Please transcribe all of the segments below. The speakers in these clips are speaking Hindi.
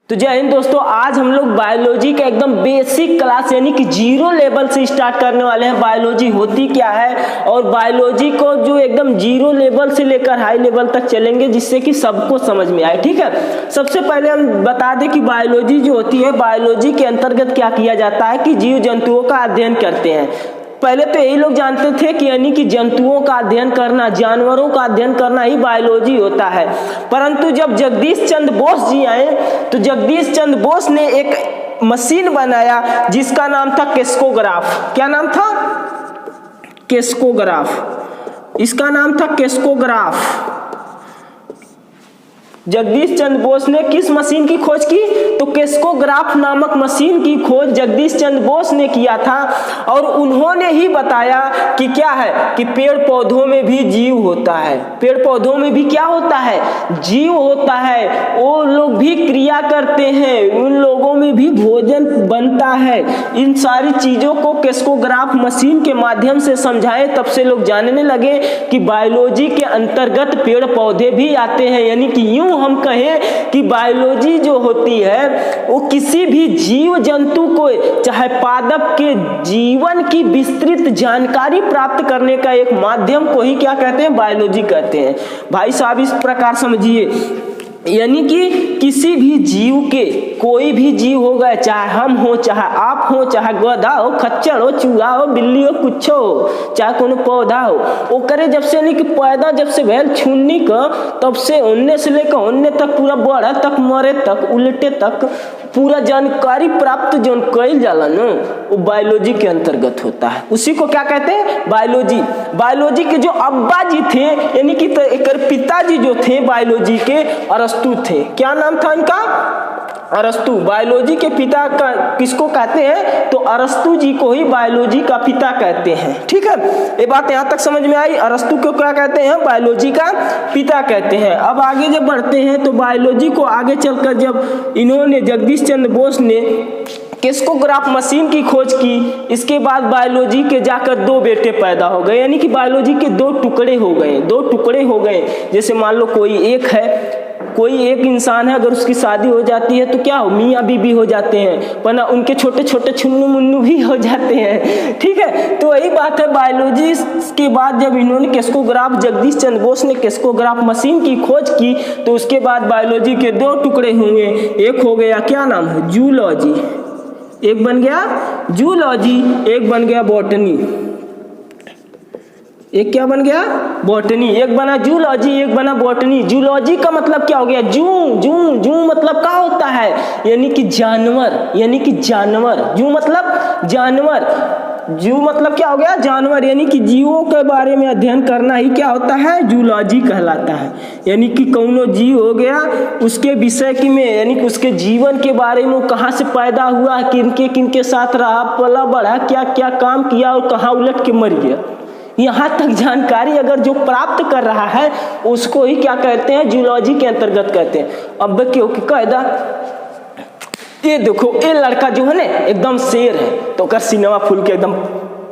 तो जय हिंद दोस्तों, आज हम लोग बायोलॉजी का एकदम बेसिक क्लास यानी कि जीरो लेवल से स्टार्ट करने वाले हैं। बायोलॉजी होती क्या है और बायोलॉजी को जो एकदम जीरो लेवल से लेकर हाई लेवल तक चलेंगे, जिससे कि सबको समझ में आए। ठीक है, सबसे पहले हम बता दें कि बायोलॉजी जो होती है, बायोलॉजी के अंतर्गत क्या किया जाता है कि जीव जंतुओं का अध्ययन करते हैं। पहले तो यही लोग जानते थे कि यानी कि जंतुओं का अध्ययन करना, जानवरों का अध्ययन करना ही बायोलॉजी होता है। परंतु जब जगदीश चंद्र बोस जी आए तो जगदीश चंद्र बोस ने एक मशीन बनाया जिसका नाम था केस्कोग्राफ। क्या नाम था? केस्कोग्राफ। इसका नाम था केस्कोग्राफ। जगदीश चंद्र बोस ने किस मशीन की खोज की? तो केस्कोग्राफ नामक मशीन की खोज जगदीश चंद्र बोस ने किया था और उन्होंने ही बताया कि क्या है कि पेड़ पौधों में भी जीव होता है। पेड़ पौधों में भी क्या होता है? जीव होता है। वो लोग भी क्रिया करते हैं, उन लोगों में भी भोजन बनता है। इन सारी चीजों को केस्कोग्राफ मशीन के माध्यम से समझाए, तब से लोग जानने लगे कि बायोलॉजी के अंतर्गत पेड़ पौधे भी आते हैं। यानी कि यूं हम कहें कि बायोलॉजी जो होती है वो किसी भी जीव जंतु को, चाहे पादप के जीवन की विस्तृत जानकारी प्राप्त करने का एक माध्यम को ही क्या कहते हैं? बायोलॉजी कहते हैं। भाई साहब इस प्रकार समझिए, यानी कि किसी भी जीव के, कोई भी जीव हो गए, चाहे हम हो, चाहे आप हो, चाहे गधा हो, खच्चर हो, चूहा हो, बिल्ली हो, कुछ हो, चाहे कोनो पौधा हो, वो करे जब से, यानी कि पैदा जब से भैल छुन्नी का, तब से उन्ने से लेकर उन्ने तक, पूरा बढ़े तक, मरे तक, उल्टे तक, पूरा जानकारी प्राप्त जो कईल जाला ना, वो बायोलॉजी के अंतर्गत होता है। उसी को क्या कहते हैं? बायोलॉजी। बायोलॉजी के जो अब्बा जी थे, यानी कि पिताजी जो थे बायोलॉजी के, अरस्तु थे। क्या नाम था इनका? अरस्तु। बायोलॉजी के पिता का किसको कहते हैं? तो अरस्तु जी को ही बायोलॉजी का पिता कहते हैं। ठीक है, ये बात यहाँ तक समझ में आई। अरस्तु को क्या कहते हैं? बायोलॉजी का पिता कहते हैं। अब आगे जब बढ़ते हैं तो बायोलॉजी को आगे चलकर जब इन्होंने, जगदीश चंद्र बोस ने केस्कोग्राफ मशीन की खोज की, इसके बाद बायोलॉजी के जाकर दो बेटे पैदा हो गए। यानी कि बायोलॉजी के दो टुकड़े हो गए, दो टुकड़े हो गए। जैसे मान लो कोई एक है, कोई एक इंसान है, अगर उसकी शादी हो जाती है तो क्या हो? मियाँ बीबी हो जाते हैं, वरना उनके छोटे छोटे छुन्नू मुन्नू भी हो जाते हैं। ठीक है, तो वही बात है। बायोलॉजी के बाद जब इन्होंने केस्कोग्राफ, जगदीश चंद्र बोस ने केस्कोग्राफ मशीन की खोज की, तो उसके बाद बायोलॉजी के दो टुकड़े हुए। एक हो गया, क्या नाम है? जूलॉजी। एक बन गया जूलॉजी, एक बन गया बॉटनी। एक क्या बन गया? बॉटनी। एक बना जूलॉजी, एक बना बॉटनी। जूलॉजी का मतलब क्या हो गया? जू जू जू मतलब क्या होता है? यानी कि जानवर, यानी कि जानवर। जू मतलब जानवर, जू मतलब क्या हो गया? जानवर। यानी कि जीवों के बारे में अध्ययन करना ही क्या होता है? जूलॉजी कहलाता है। यानी कि कौनो जीव हो गया, उसके विषय की में, यानी कि उसके जीवन के बारे में, कहाँ से पैदा हुआ, किनके किनके साथ रहा, पला बढ़ा, क्या क्या काम किया और कहाँ उलट के मर गया, यहाँ तक जानकारी अगर जो प्राप्त कर रहा है उसको ही क्या कहते हैं? जूलॉजी के अंतर्गत कहते हैं। अब क्योंकि कायदा, ये देखो, ये लड़का जो है ना एकदम शेर है, तो कर सिनेमा फूल के एकदम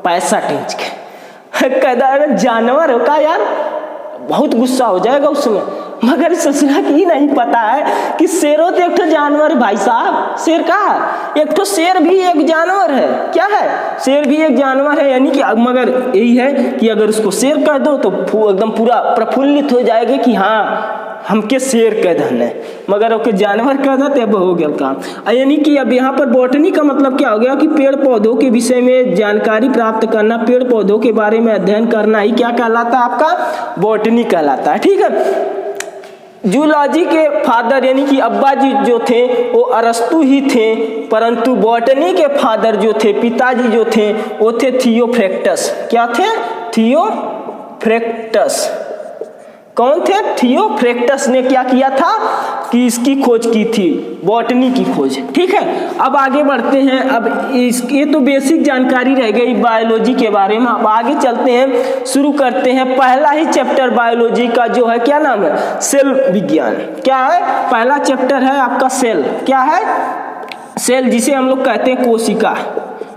पैसा टेंच के कायदा, अरे जानवर हो का यार, बहुत गुस्सा हो जाएगा उस समय। मगर ससुरा की नहीं पता है कि शेरों तो एक तो जानवर है भाई साहब। शेर का, एक तो शेर भी एक जानवर है। क्या है? शेर भी एक जानवर है। यानी कि मगर यही है कि अगर उसको शेर कह दो तो एकदम पूरा प्रफुल्लित हो जाएगा कि हाँ हमके शेर कह देना है, मगर ओके जानवर कह दो तब हो गया काम। यानी कि अब यहाँ पर बॉटनी का मतलब क्या हो गया कि पेड़ पौधों के विषय में जानकारी प्राप्त करना, पेड़ पौधों के बारे में अध्ययन करना ही क्या कहलाता है? आपका बॉटनी कहलाता है। ठीक है, जूलॉजी के फादर यानी कि अब्बा जी जो थे वो अरस्तु ही थे, परंतु बॉटनी के फादर जो थे, पिताजी जो थे, वो थे थियोफ्रैक्टस। क्या थे? थियोफ्रैक्टस। कौन थे? थियोफ्रैक्टस ने क्या किया था कि इसकी खोज की थी, बॉटनी की खोज। ठीक है, अब आगे बढ़ते हैं। अब ये तो बेसिक जानकारी रह गई बायोलॉजी के बारे में। अब आगे चलते हैं, शुरू करते हैं पहला ही चैप्टर बायोलॉजी का, जो है क्या नाम है? सेल विज्ञान। क्या है? पहला चैप्टर है आपका सेल। क्या है? सेल, जिसे हम लोग कहते हैं कोशिका।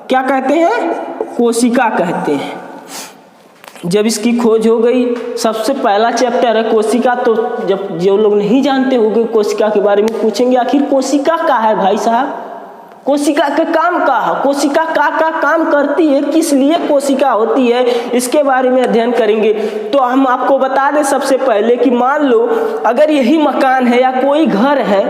क्या कहते हैं? कोशिका कहते हैं। जब इसकी खोज हो गई, सबसे पहला चैप्टर है कोशिका। तो जब जो लोग नहीं जानते होंगे कोशिका के बारे में पूछेंगे आखिर कोशिका क्या है भाई साहब, कोशिका का काम क्या है, कोशिका का काम करती है, किस लिए कोशिका होती है, इसके बारे में अध्ययन करेंगे। तो हम आपको बता दें सबसे पहले कि मान लो अगर यही मकान है या कोई घर है,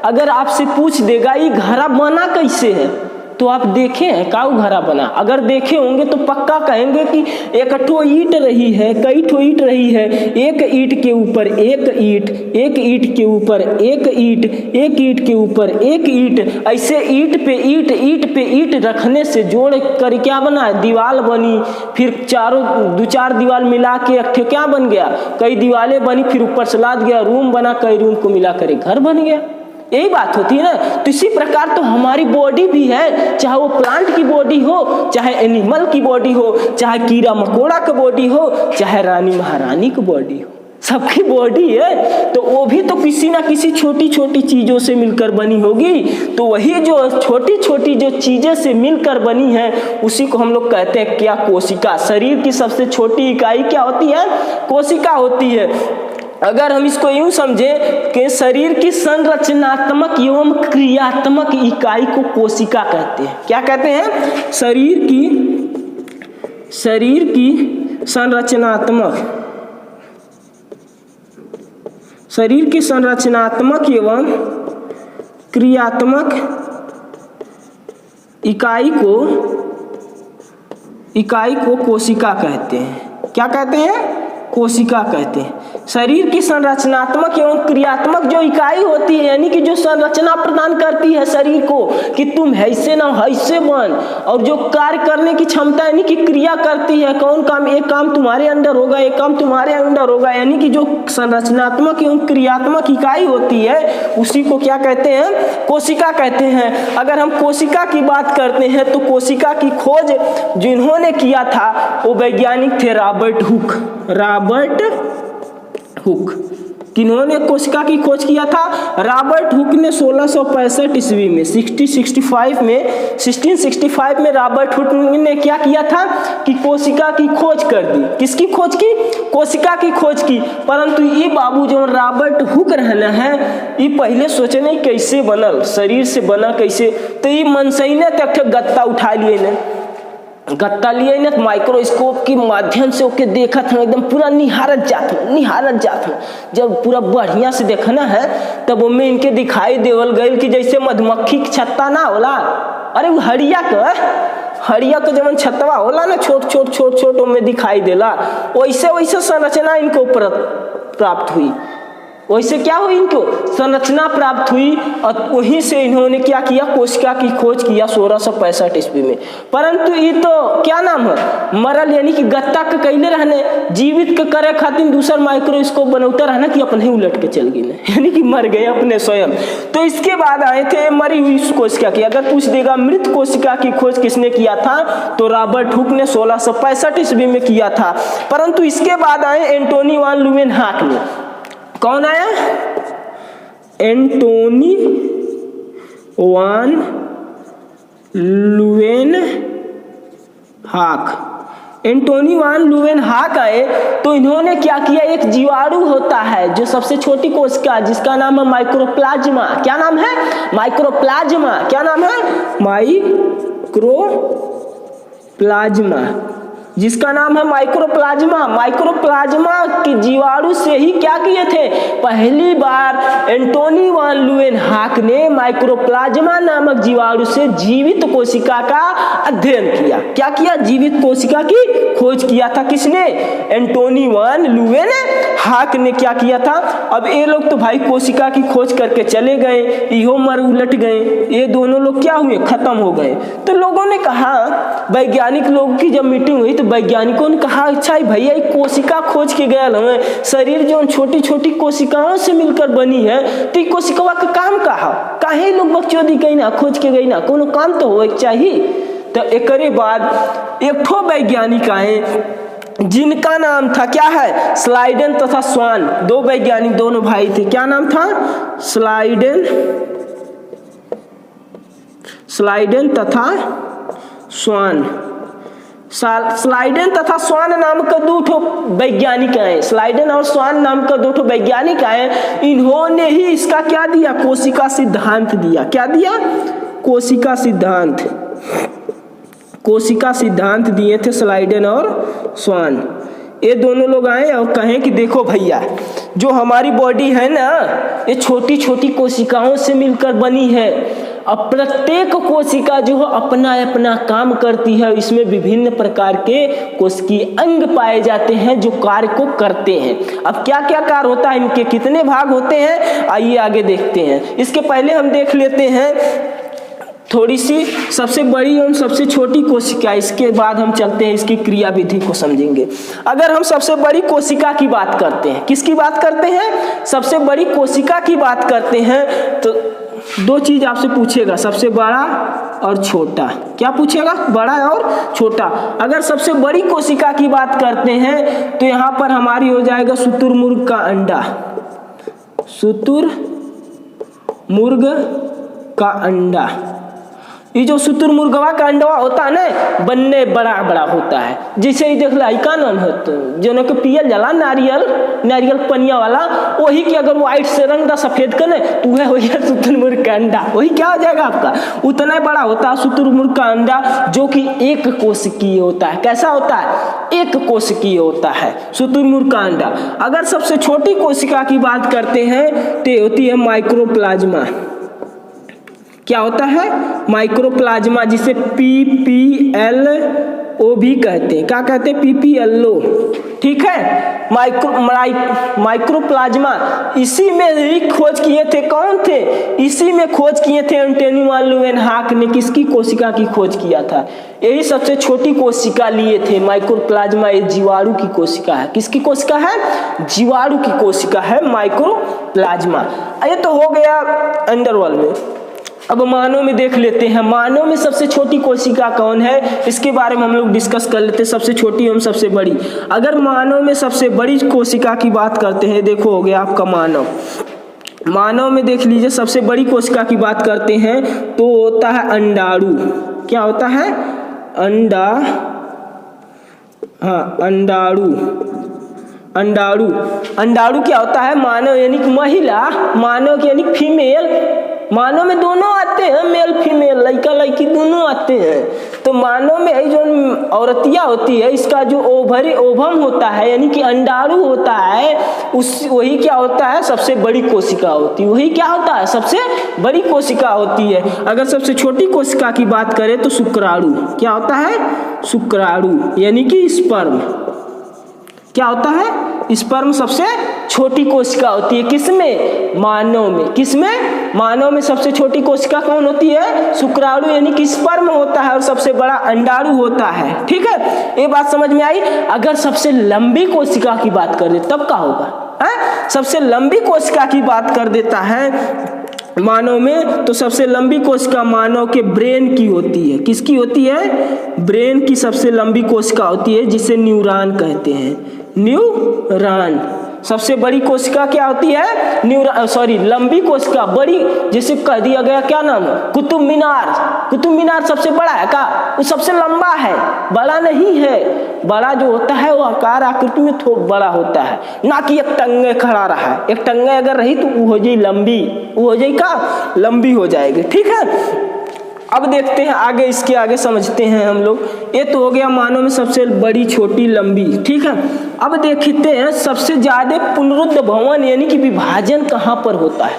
अगर आपसे पूछ देगा ये घर बना कैसे है, तो आप देखे हैं काऊ घरा बना, अगर देखे होंगे तो पक्का कहेंगे कि एक ठो ईंट रही है, कई ठो ईंट रही है, एक ईंट के ऊपर एक ईंट, एक ईंट के ऊपर एक ईंट, एक ईंट के ऊपर एक ईंट, ऐसे ईंट पे ईंट, ईंट पे ईंट रखने से जोड़ कर क्या बना, दीवार बनी। फिर चारों दो चार दीवार मिला के एक ठे क्या बन गया, कई दीवारें बनी, फिर ऊपर से लाद गया, रूम बना, कई रूम को मिला कर एक घर बन गया। यही बात होती है ना। तो इसी प्रकार तो हमारी बॉडी भी है, चाहे वो प्लांट की बॉडी हो, चाहे एनिमल की बॉडी हो, चाहे कीड़ा मकोड़ा की बॉडी हो, चाहे रानी महारानी की बॉडी हो, सबकी बॉडी है। तो वो भी तो किसी ना किसी छोटी छोटी चीजों से मिलकर बनी होगी। तो वही जो छोटी छोटी जो चीजें से मिलकर बनी है उसी को हम लोग कहते हैं क्या, कोशिका। शरीर की सबसे छोटी इकाई क्या होती है, कोशिका होती है। अगर हम इसको यूं समझें कि शरीर की संरचनात्मक एवं क्रियात्मक इकाई को कोशिका कहते हैं। क्या कहते हैं, शरीर की संरचनात्मक एवं क्रियात्मक इकाई को कोशिका कहते हैं। क्या कहते हैं, कोशिका कहते हैं। शरीर की संरचनात्मक एवं क्रियात्मक जो इकाई होती है, यानी कि जो संरचना प्रदान करती है शरीर को कि तुम ऐसे ना ऐसे बन, और जो कार्य करने की क्षमता यानी कि क्रिया करती है, कौन काम, एक काम तुम्हारे अंदर होगा, एक काम तुम्हारे अंदर होगा, यानी कि जो संरचनात्मक एवं क्रियात्मक इकाई होती है उसी को क्या कहते हैं, कोशिका कहते हैं। अगर हम कोशिका की बात करते हैं तो कोशिका की खोज जिन्होंने किया था वो वैज्ञानिक थे रॉबर्ट हुक। किन्होंने कोशिका की खोज किया था, रॉबर्ट हुक ने 1665 ईस्वी में 1665 में रॉबर्ट हुक ने क्या किया था कि कोशिका की खोज कर दी। किसकी खोज की, कोशिका की खोज की। परंतु ये बाबू जो रॉबर्ट हुक रहना है, ये पहले सोचे नहीं कैसे बनल, शरीर से बना कैसे, तो ये मनसई ने तक गत्ता उठा लिए ने, गत्ता लिए ना, माइक्रोस्कोप के माध्यम से ओके देखा था, एकदम पूरा निहारत जात हूँ। जब पूरा बढ़िया से देखना है तब उनमें इनके दिखाई देवल गए कि जैसे मधुमक्खी की छत्ता ना होला, अरे वो हड़िया का जब छत्तवा होला ना, छोट उनमें दिखाई देला, वैसे संरचना इनको प्राप्त हुई। वैसे क्या हुई, इनको संरचना प्राप्त हुई, और वहीं से इन्होंने क्या किया, कोशिका की खोज किया 1665 ईस्वी में। परंतु ये तो क्या नाम है, मरल, यानी कि गत्ता के कैले रहने, जीवित के करे खातिर दूसरा माइक्रोस्कोप बनौता रहना कि अपने ही उलट के चल गई, यानी कि मर गए अपने स्वयं। तो इसके बाद आए थे मरी हुई कोशिका की। अगर पूछ देगा मृत कोशिका की खोज किसने किया था, तो रॉबर्ट हुक ने 1665 ईस्वी में किया था। परंतु इसके बाद आए एंटोनी वान ल्यूवेनहॉक ने। कौन आया, एंटोनी वान ल्यूवेनहॉक। एंटोनी वान ल्यूवेनहॉक आए तो इन्होंने क्या किया, एक जीवाणु होता है जो सबसे छोटी कोशिका, जिसका नाम है माइक्रोप्लाज्मा। क्या नाम है, माइक्रोप्लाज्मा। क्या नाम है, माइक्रोप्लाज्मा, जिसका नाम है माइक्रोप्लाज्मा। माइक्रोप्लाज्मा के जीवाणु से ही क्या किए थे, पहली बार एंटोनी वान ल्यूवेनहॉक ने माइक्रोप्लाज्मा नामक जीवाणु से जीवित कोशिका का अध्ययन किया। क्या किया, जीवित कोशिका की खोज किया था। किसने, एंटोनी वान ल्यूवेनहॉक ने क्या किया था। अब ये लोग तो भाई कोशिका की खोज करके चले गए, इहो मर उलट गए, ये दोनों लोग क्या हुए, खत्म हो गए। तो लोगों ने कहा, वैज्ञानिक लोगों की जब मीटिंग हुई तो वैज्ञानिकों ने कहा, अच्छा भैया ये कोशिका खोज के गया हमें, शरीर जो छोटी छोटी कोशिकाओं से मिलकर बनी है, तो कोशिका का काम कहा, काहे लोग बकचोदी गई ना, खोज के गई ना, कोनो काम तो हो चाहिए। तो एक बाद एक ठो वैज्ञानिक आए जिनका नाम था क्या है, स्लाइडन तथा स्वान। दो वैज्ञानिक, दोनों भाई थे। क्या नाम था, स्लाइडन तथा स्वान। स्लाइडेन तथा स्वान नाम का दो ठो वैज्ञानिक आए, स्लाइडेन और स्वान नाम का दो ठो वैज्ञानिक आए। इन्होंने ही इसका क्या दिया, कोशिका सिद्धांत दिया। क्या दिया, कोशिका सिद्धांत। कोशिका सिद्धांत दिए थे स्लाइडेन और स्वान। ये दोनों लोग आए और कहें कि देखो भैया, जो हमारी बॉडी है ना, ये छोटी छोटी कोशिकाओं से मिलकर बनी है। अब प्रत्येक कोशिका जो है अपना अपना काम करती है। इसमें विभिन्न प्रकार के कोशिकीय अंग पाए जाते हैं जो कार्य को करते हैं। अब क्या क्या कार्य होता है, इनके कितने भाग होते हैं, आइए आगे देखते हैं। इसके पहले हम देख लेते हैं थोड़ी सी सबसे बड़ी और सबसे छोटी कोशिका, इसके बाद हम चलते हैं इसकी क्रिया विधि को समझेंगे। अगर हम सबसे बड़ी कोशिका की बात करते हैं, किसकी बात करते हैं, सबसे बड़ी कोशिका की बात करते हैं, तो दो चीज आपसे पूछेगा, सबसे बड़ा और छोटा। क्या पूछेगा, बड़ा और छोटा। अगर सबसे बड़ी कोशिका की बात करते हैं तो यहाँ पर हमारी हो जाएगा शुतुरमुर्ग का अंडा। शुतुरमुर्ग का अंडा। ये जो शुतुरमुर्गवा का अंडा होता है ना, बनने बड़ा बड़ा होता है। जैसे ही देख ला, का नाम है तो जो कि पियल जला नारियल पनिया वाला, वही की अगर व्हाइट से रंग दा सफेद करे तो वह हो गया शुतुरमुर्ग का अंडा। वही क्या हो जाएगा आपका, उतना बड़ा होता है शुतुरमुर्ग का अंडा, जो कि एक कोशिकीय होता है। कैसा होता है, एक कोशिकीय होता है शुतुरमुर्ग का अंडा। अगर सबसे छोटी कोशिका की बात करते हैं तो होती है माइक्रोप्लाज्मा। क्या होता है, माइक्रोप्लाज्मा, जिसे PPLO भी कहते हैं। क्या कहते हैं, PPLO, ठीक है। माइक्रोप्लाज्मा, इसी में ही खोज किए थे, कौन थे, इसी में खोज किए थे एंटोनी वान ल्यूवेनहॉक ने। किसकी कोशिका की खोज किया था, यही सबसे छोटी कोशिका लिए थे माइक्रोप्लाज्मा। ये जीवाणु की कोशिका है। किसकी कोशिका है, जीवाणु की कोशिका है माइक्रोप्लाज्मा। ये तो हो गया अंडरवर्ल्ड में। अब मानव में देख लेते हैं, मानव में सबसे छोटी कोशिका कौन है, इसके बारे में हम लोग डिस्कस कर लेते हैं, सबसे छोटी एवं सबसे बड़ी। अगर मानव में सबसे बड़ी कोशिका की बात करते हैं, देखो हो गया आपका मानव। मानव में देख लीजिए सबसे बड़ी कोशिका की बात करते हैं तो होता है अंडाणु। क्या होता है, अंडाणु। अंडाणु क्या होता है, मानव यानी कि महिला, मानव यानी फीमेल। मानव में दोनों आते हैं, मेल फीमेल, लड़का लड़की दोनों आते हैं। तो मानव में जो औरतिया होती है, इसका जो ओवम होता है यानी कि अंडाणु होता है, वही क्या होता है, सबसे बड़ी कोशिका होती है। वही क्या होता है, सबसे बड़ी कोशिका होती है। अगर सबसे छोटी कोशिका की बात करें तो शुक्राणु। क्या होता है, शुक्राणु यानी कि स्पर्म। क्या होता है, स्पर्म सबसे छोटी कोशिका होती है। किसमें, मानव में। किसमें, मानव में सबसे छोटी कोशिका कौन होती है, शुक्राणु यानी कि स्पर्म होता है, और सबसे बड़ा अंडाणु होता है। ठीक है, ये बात समझ में आई। अगर सबसे लंबी कोशिका की बात कर दे तब क्या होगा, सबसे लंबी कोशिका की बात कर देता है मानव में, तो सबसे लंबी कोशिका मानव के ब्रेन की होती है। किसकी होती है, ब्रेन की सबसे लंबी कोशिका होती है, जिसे न्यूरॉन कहते हैं। न्यूरॉन। सबसे बड़ी कोशिका क्या होती है, लंबी कोशिका बड़ी, जिसे कह दिया गया क्या नाम है, कुतुब मीनार। कुतुब मीनार सबसे बड़ा है का, वो सबसे लंबा है, बड़ा नहीं है। बड़ा जो होता है वो आकार आकृति में थोड़ा बड़ा होता है, ना कि एक टंगे खड़ा रहा है। एक टंगे अगर रही तो वो हो जाए लंबी, वो हो जाए का लंबी हो जाएगी। ठीक है, अब देखते हैं आगे, इसके आगे समझते हैं हम लोग। ये तो हो गया मानव में सबसे बड़ी, छोटी, लंबी। ठीक है, अब देखते हैं सबसे ज्यादा पुनरुत्थ भवन यानी कि विभाजन कहाँ पर होता है।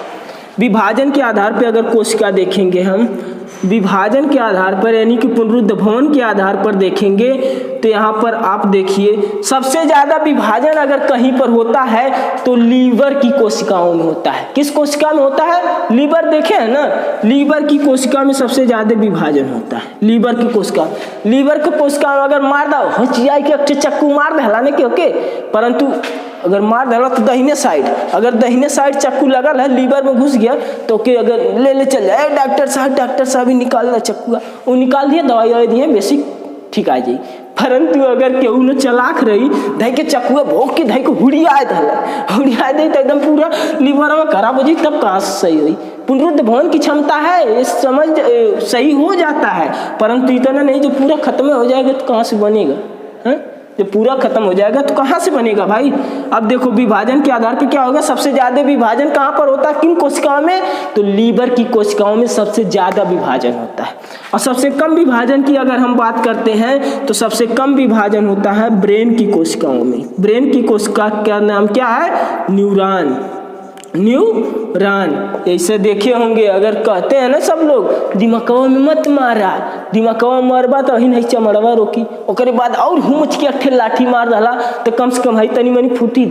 विभाजन के आधार पर अगर कोशिका देखेंगे हम, विभाजन के आधार पर यानी कि पुनरुत्थ भवन के आधार पर देखेंगे तो यहाँ पर आप देखिए सबसे ज्यादा विभाजन अगर कहीं पर होता है तो लीवर की कोशिकाओं में होता है। किस कोशिका में होता है, लीवर। देखे है ना, लीवर की कोशिका में सबसे ज्यादा विभाजन होता है। लीवर की कोशिका, लीवर की कोशिका में अगर मार दो, हचियाई के चक्कू मार दे हलाने के ओके, परंतु अगर मार डाला तो दाहिने साइड, अगर दाहिने साइड चाकू लगा है लीवर में घुस गया तो कि अगर ले चल जाए डॉक्टर साहब ही निकाल चक्कू, वो निकाल दिया, दवाई दिए, बेसिक ठीक आ जाए। परंतु अगर केहू न चलाक रही, धई के चक्कुआ भोग के धई को हुड़िया दे तो एकदम पूरा लीवर में खराब हो जाए, तब कहाँ से सही हुई। पुनरुद्ध भवन की क्षमता है, ये समझ सही हो जाता है, परंतु इतना नहीं। जो पूरा खत्म हो जाएगा तो कहाँ से बनेगा, है? जब पूरा खत्म हो जाएगा तो कहाँ से बनेगा भाई। अब देखो विभाजन के आधार पे क्या होगा, सबसे ज्यादा विभाजन कहाँ पर होता है, किन कोशिकाओं में, तो लीवर की कोशिकाओं में सबसे ज्यादा विभाजन होता है। और सबसे कम विभाजन की अगर हम बात करते हैं तो सबसे कम विभाजन होता है ब्रेन की कोशिकाओं में। ब्रेन की कोशिका का नाम क्या है, न्यूरॉन। न्यूरॉन ऐसे देखे होंगे, अगर कहते हैं ना सब लोग दिमागवा में मत मारा, दिमागवा मरबा तो ही नहीं चमड़वा रोकी, ओकरे बाद और हुमच के अट्ठे लाठी मार डाला तो कम से कम है तनी मनी फूटी,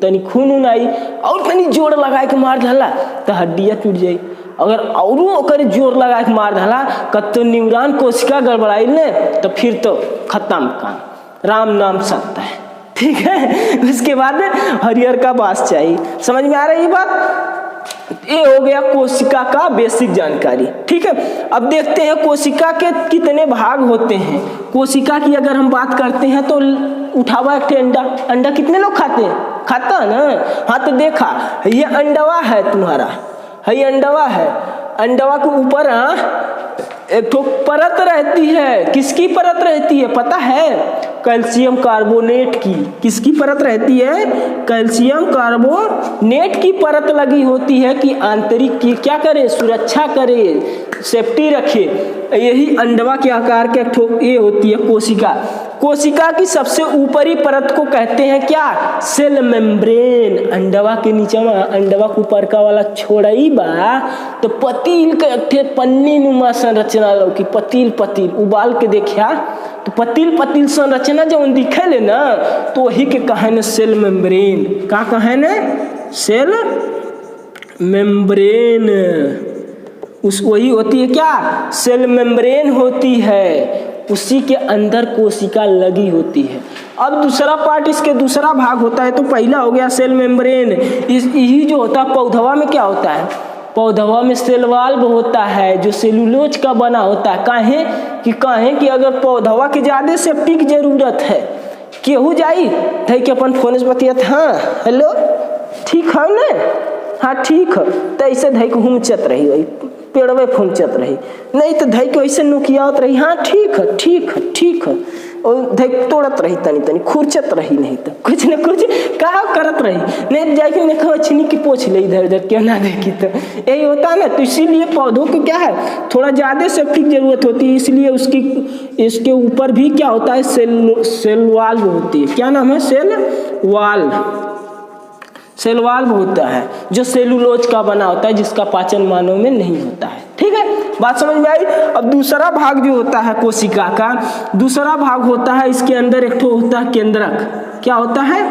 तनी खून उन आई, और तनी जोर लगा के मार डाला तो हड्डियाँ टूट जाई। अगर और ओकर जोर लगा के मार डाला कतो न्यूरॉन कोशिका गड़बड़ाई ने तो फिर तो खत्म काम, राम नाम सत्य है, ठीक है। उसके बाद हरिहर का बास चाहिए। समझ में आ रही है बात। ये हो गया कोशिका का बेसिक जानकारी, ठीक है। अब देखते हैं कोशिका के कितने भाग होते हैं। कोशिका की अगर हम बात करते हैं तो उठावा एक अंडा, अंडा कितने लोग खाते हैं, खाता है ना, हाँ तो देखा ये अंडवा है तुम्हारा, ये अंडवा है, अंडवा के ऊपर एक तो परत रहती है, किसकी परत रहती है पता है, कैल्शियम कार्बोनेट की। किसकी परत रहती है, कैल्शियम कार्बोनेट की परत लगी होती है कि आंतरिक की क्या करे, सुरक्षा करे, सेफ्टी रखे। यही अंडवा के आकार के ये होती है कोशिका। कोशिका की सबसे ऊपरी परत को कहते हैं क्या, सेल मेम्ब्रेन। अंडवा के नीचे में, अंडवा के ऊपर का वाला छोड़ई बा तो पतील के पन्नी नुमा संरचना लौकी, पतील पतील उबाल के देखिया तो पतील पतील संरचना जब दिखे ले ना तो वही के कहे न सेल मेम्ब्रेन। का कहे न, सेल मेम्ब्रेन। उस वही होती है क्या, सेल मेम्ब्रेन होती है, उसी के अंदर कोशिका लगी होती है। अब दूसरा पार्ट, इसके दूसरा भाग होता है। तो पहला हो गया सेल मेम्ब्रेन, यही जो होता है पौधवा में क्या होता है, पौधवा में सेल वाल्व होता है जो सेलुलोज का बना होता है। काहे कि अगर पौधवा के ज्यादा सेफ्टी की जरूरत है, केहू जाई धई के अपन फोन से बतियत, हाँ हेलो ठीक है ना, हाँ ठीक है, तो ऐसे धई के हुमचत रही, वही पेड़वे फूंचत रही, नहीं तो धई के ऐसे नुकियात रही, हाँ ठीक है ठीक है ठीक है, और धई तोड़त रही, तनी तनी खुरचत रही, नहीं तो कुछ न कुछ कहा करत रही, नहीं जाके ने कहा छीनी की पोछ ले इधर उधर क्यों ना देखी। तो यही होता है ना। तो इसीलिए पौधों को क्या है, थोड़ा ज्यादा सेफ्टी की जरूरत होती है, इसलिए इसके ऊपर भी क्या होता है, सेल वाल्व होती है। क्या नाम है, सेल वाल्व। सेल वाल्व होता है जो सेलुलोज का बना होता है, जिसका पाचन मानव में नहीं होता है, ठीक है। बात समझ में आई। अब दूसरा भाग जो होता है कोशिका का, दूसरा भाग होता है, इसके अंदर एक ठो होता है केंद्रक। क्या होता है,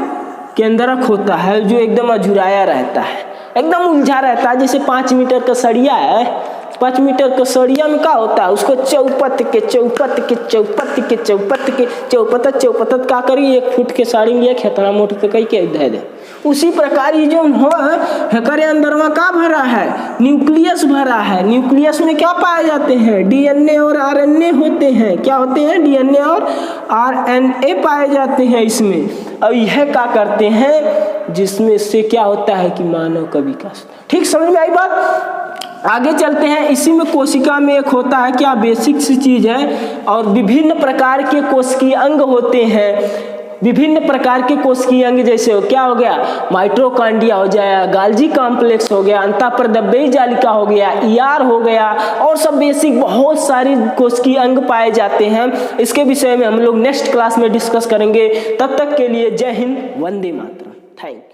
केंद्रक होता है जो एकदम अझुराया रहता है, एकदम उलझा रहता है। जैसे 5 मीटर का सरिया है, 5 मीटर का सरिया में क्या होता है, उसको चौपत का करी 1 फुट के साड़ी में खेतना मोट के कई के दे दे। उसी प्रकार ये जो हो करे अंदर में क्या भरा है, न्यूक्लियस भरा है। न्यूक्लियस में क्या पाए जाते हैं, डीएनए और आरएनए होते हैं। क्या होते हैं, डीएनए और आरएनए पाए जाते हैं इसमें। अब यह क्या करते हैं, जिसमें से क्या होता है कि मानव का विकास। ठीक समझ में आई बात। आगे चलते हैं। इसी में कोशिका में एक होता है क्या, बेसिक सी चीज है, और विभिन्न प्रकार के कोशिकीय अंग होते हैं। विभिन्न प्रकार के कोशिकीय अंग जैसे हो क्या हो गया, माइटोकॉन्ड्रिया हो जाए, गाल्जी कॉम्प्लेक्स हो गया, अंतःप्रदव्य जालिका हो गया, ईआर हो गया, और सब बेसिक बहुत सारी कोशिकीय अंग पाए जाते हैं। इसके विषय में हम लोग नेक्स्ट क्लास में डिस्कस करेंगे। तब तक के लिए जय हिंद, वंदे मातरम, थैंक यू।